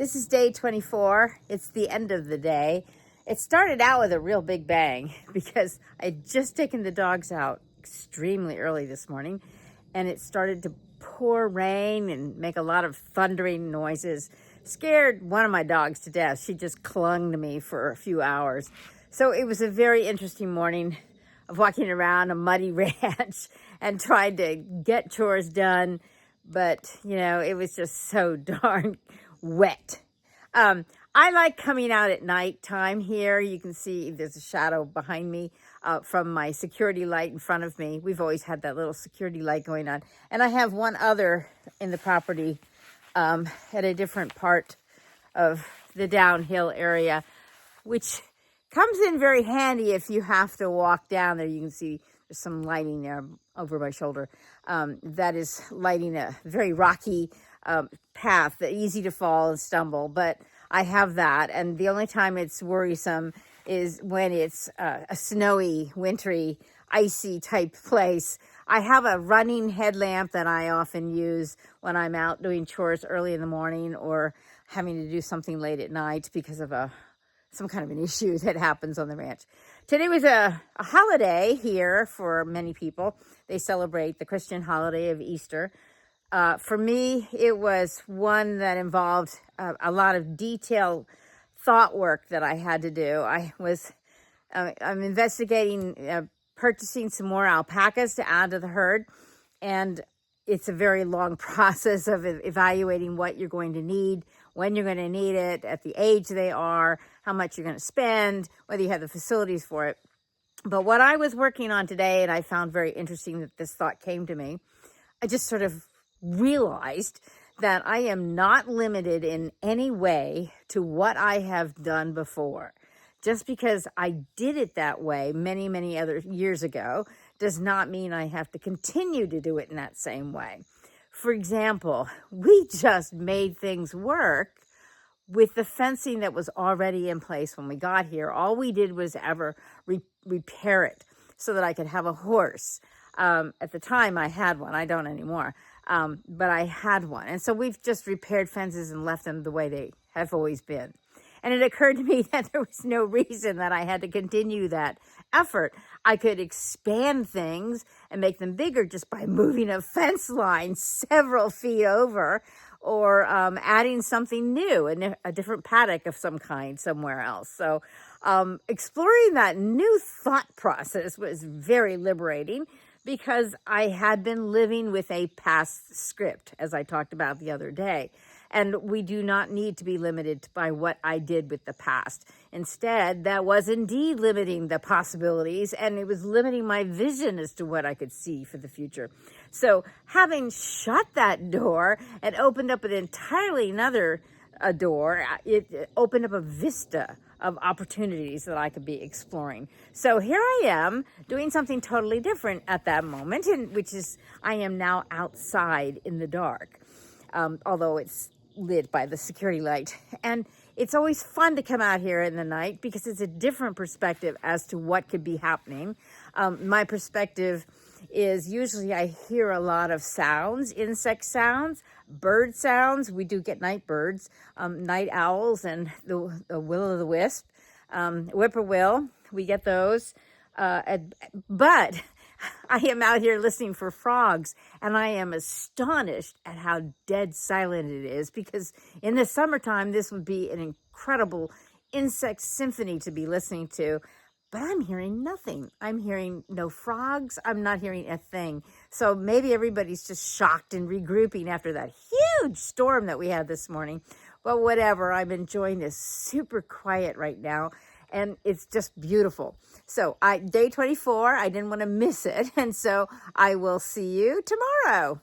This is day 24. It's the end of the day. It started out with a real big bang because I had just taken the dogs out extremely early this morning, and it started to pour rain and make a lot of thundering noises. Scared one of my dogs to death. She just clung to me for a few hours. So it was a very interesting morning of walking around a muddy ranch and trying to get chores done. But, you know, it was just so darn wet. I like coming out at night time here. You can see there's a shadow behind me from my security light in front of me. We've always had that little security light going on. And I have one other in the property at a different part of the downhill area, which comes in very handy if you have to walk down there. You can see there's some lighting there over my shoulder. That is lighting a very rocky path, easy to fall and stumble, but I have that. And the only time it's worrisome is when it's a snowy, wintry, icy type place. I have a running headlamp that I often use when I'm out doing chores early in the morning or having to do something late at night because of some kind of an issue that happens on the ranch. Today was a holiday here for many people. They celebrate the Christian holiday of Easter. For me, it was one that involved a lot of detailed thought work that I had to do. I'm investigating purchasing some more alpacas to add to the herd, and it's a very long process of evaluating what you're going to need, when you're going to need it, at the age they are, how much you're going to spend, whether you have the facilities for it. But what I was working on today, and I found very interesting that this thought came to me, I just sort of realized that I am not limited in any way to what I have done before. Just because I did it that way many, many other years ago does not mean I have to continue to do it in that same way. For example, we just made things work with the fencing that was already in place when we got here. All we did was ever repair it so that I could have a horse. At the time I had one. I don't anymore. But I had one. And so we've just repaired fences and left them the way they have always been. And it occurred to me that there was no reason that I had to continue that effort. I could expand things and make them bigger just by moving a fence line several feet over, or adding something new, a different paddock of some kind somewhere else. So exploring that new thought process was very liberating, because I had been living with a past script, as I talked about the other day. And we do not need to be limited by what I did with the past. Instead, that was indeed limiting the possibilities, and it was limiting my vision as to what I could see for the future. So having shut that door and opened up an entirely another door, it opened up a vista of opportunities that I could be exploring. So here I am doing something totally different at that moment, which is I am now outside in the dark, although it's lit by the security light. And it's always fun to come out here in the night because it's a different perspective as to what could be happening. My perspective is usually I hear a lot of sounds, insect sounds, bird sounds. We do get night birds, night owls, and the will-o'-the-wisp, whippoorwill. We get those. But I am out here listening for frogs, and I am astonished at how dead silent it is, because in the summertime, this would be an incredible insect symphony to be listening to. But I'm hearing nothing. I'm hearing no frogs. I'm not hearing a thing. So maybe everybody's just shocked and regrouping after that huge storm that we had this morning. But whatever, I'm enjoying this super quiet right now. And it's just beautiful. So day 24, I didn't want to miss it. And so I will see you tomorrow.